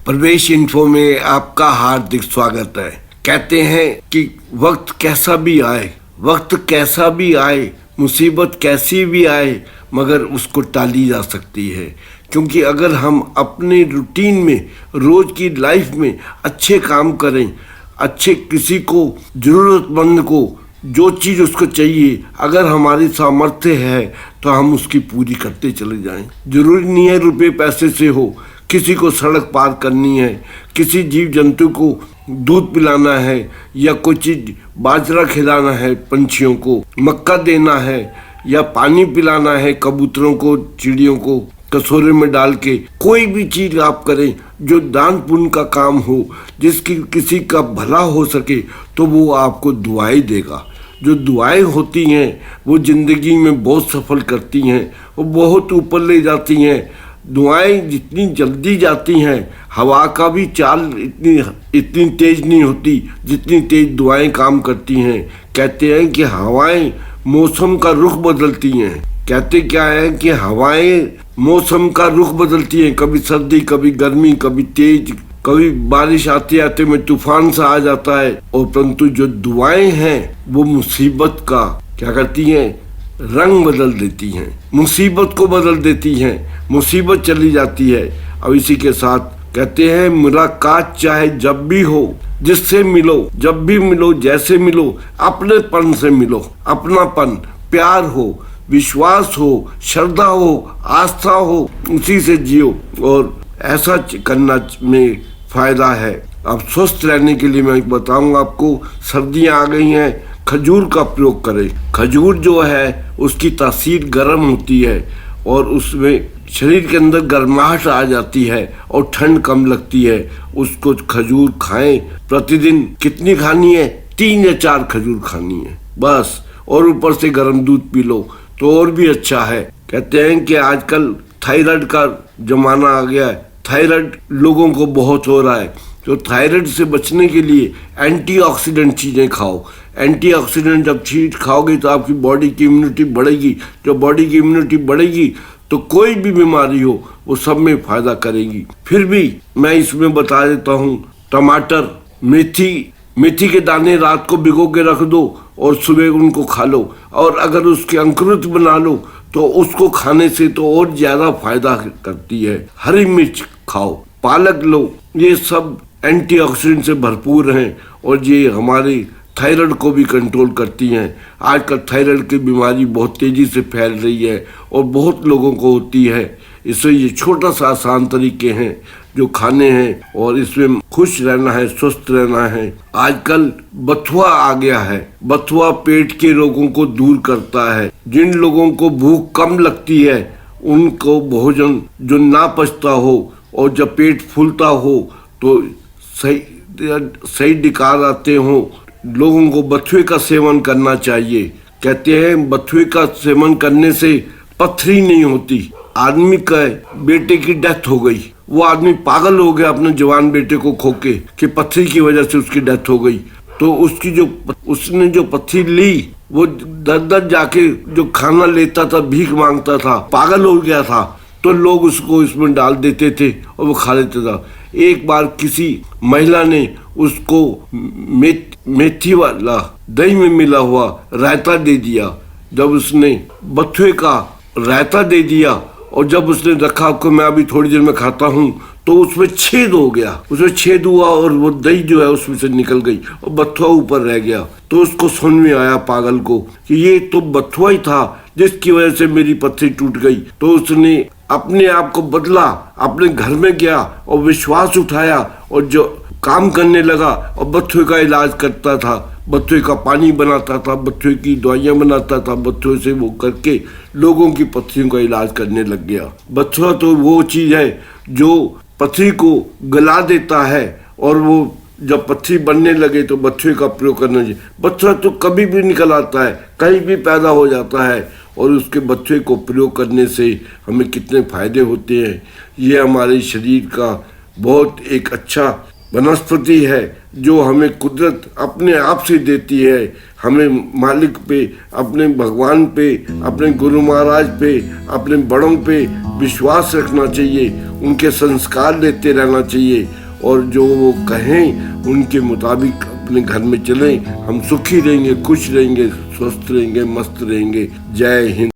प्रवेश इन्फो में आपका हार्दिक स्वागत है। कहते हैं कि वक्त कैसा भी आए, मुसीबत कैसी भी आए, मगर उसको टाली जा सकती है। क्योंकि अगर हम अपने रूटीन में, रोज की लाइफ में अच्छे काम करें, अच्छे किसी को, ज़रूरतमंद को जो चीज़ उसको चाहिए, अगर हमारी सामर्थ्य है तो हम उसकी पूरी करते चले जाएं। जरूरी नहीं है रुपए पैसे से हो। किसी को सड़क पार करनी है, किसी जीव जंतु को दूध पिलाना है, या कोई चीज़ बाजरा खिलाना है, पंछियों को मक्का देना है, या पानी पिलाना है कबूतरों को, चिड़ियों को कटोरे में डाल के, कोई भी चीज़ आप करें जो दान पुण्य का काम हो, जिसकी किसी का भला हो सके, तो वो आपको दुआएं देगा। जो दुआएं होती हैं वो ज़िंदगी में बहुत सफल करती हैं, वो बहुत ऊपर ले जाती हैं। दुआएं जितनी जल्दी जाती हैं, हवा का भी चाल इतनी तेज नहीं होती जितनी तेज दुआएं काम करती हैं। कहते हैं कि हवाएं मौसम का रुख बदलती हैं। कहते क्या है कि हवाएं मौसम का रुख बदलती हैं, कभी सर्दी, कभी गर्मी, कभी तेज, कभी बारिश आते आते में तूफान सा आ जाता है। और परंतु जो दुआएं हैं वो मुसीबत का क्या करती हैं, रंग बदल देती हैं, मुसीबत को बदल देती हैं, मुसीबत चली जाती है। अब इसी के साथ कहते हैं, मुलाकात चाहे जब भी हो, जिससे मिलो, जब भी मिलो, जैसे मिलो, अपनेपन से मिलो। अपनापन, प्यार हो, विश्वास हो, श्रद्धा हो, आस्था हो, उसी से जियो। और ऐसा करना में फायदा है। अब स्वस्थ रहने के लिए मैं बताऊंगा आपको, सर्दियां आ गई हैं, खजूर का प्रयोग करें। खजूर जो है उसकी तासीर गर्म होती है और उसमें शरीर के अंदर गर्माहट आ जाती है और ठंड कम लगती है। उसको खजूर खाएं। प्रतिदिन कितनी खानी है? 3 या 4 खजूर खानी है बस। और ऊपर से गर्म दूध पी लो तो और भी अच्छा है। कहते हैं कि आजकल थायराइड का जमाना आ गया है। थायराइड लोगों को बहुत हो रहा है, तो थायराइड से बचने के लिए एंटीऑक्सीडेंट चीज़ें खाओ। एंटीऑक्सीडेंट जब चीज खाओगे तो आपकी बॉडी की इम्यूनिटी बढ़ेगी। जब बॉडी की इम्यूनिटी बढ़ेगी तो कोई भी बीमारी हो वो सब में फायदा करेगी। फिर भी मैं इसमें बता देता हूँ, टमाटर, मेथी के दाने रात को भिगो के रख दो और सुबह उनको खा लो। और अगर उसके अंकुरित बना लो तो उसको खाने से तो और ज़्यादा फायदा करती है। हरी मिर्च खाओ, पालक लो, ये सब एंटीऑक्सीडेंट से भरपूर हैं और ये हमारे थायराइड को भी कंट्रोल करती हैं। आजकल थायराइड की बीमारी बहुत तेज़ी से फैल रही है और बहुत लोगों को होती है। इससे ये छोटा सा आसान तरीके हैं जो खाने हैं और इसमें खुश रहना है, स्वस्थ रहना है। आजकल बथुआ आ गया है। बथुआ पेट के रोगों को दूर करता है। जिन लोगों को भूख कम लगती है, उनको भोजन जो ना पचता हो और जब पेट फूलता हो तो सही डिकार आते हों, लोगों को बथुए का सेवन करना चाहिए। कहते हैं बथुए का सेवन करने से पथरी नहीं होती। आदमी का बेटे की डेथ हो गई, वो आदमी पागल हो गया अपने जवान बेटे को खो के कि पथरी की वजह से उसकी डेथ हो गई। तो उसने जो पथरी ली, वो दर जाके जो खाना लेता था, भीख मांगता था, पागल हो गया था, तो लोग उसको इसमें डाल देते थे और वो खा लेता था। एक बार किसी महिला ने उसको मेथी वाला दही में मिला हुआ रायता दे दिया। जब उसने बथुए का रायता दे दिया और जब उसने रखा कि मैं अभी थोड़ी देर में खाता हूँ, तो उसमें छेद हो गया। उसमें छेद हुआ और वो दही जो है उसमें से निकल गई और बथुआ ऊपर रह गया। तो उसको समझ में आया पागल को कि ये तो बथुआ ही था जिसकी वजह से मेरी पथरी टूट गई। तो उसने अपने आप को बदला, अपने घर में गया और विश्वास उठाया और जो काम करने लगा और बथुए का इलाज करता था, बथुए का पानी बनाता था, बथुए की दवाइयाँ बनाता था, बथुए से वो करके लोगों की पथरियों का इलाज करने लग गया। बथुआ तो वो चीज़ है जो पथरी को गला देता है और वो जब पथरी बनने लगे तो बथुए का प्रयोग करना चाहिए। बथुआ तो कभी भी निकल आता है, कहीं भी पैदा हो जाता है और उसके बथुए को प्रयोग करने से हमें कितने फायदे होते हैं। ये हमारे शरीर का बहुत एक अच्छा वनस्पति है जो हमें कुदरत अपने आप से देती है। हमें मालिक पे, अपने भगवान पे, अपने गुरु महाराज पे, अपने बड़ों पे विश्वास रखना चाहिए उनके संस्कार लेते रहना चाहिए और जो वो कहें उनके मुताबिक अपने घर में चलें। हम सुखी रहेंगे, खुश रहेंगे, स्वस्थ रहेंगे, मस्त रहेंगे। जय हिंद।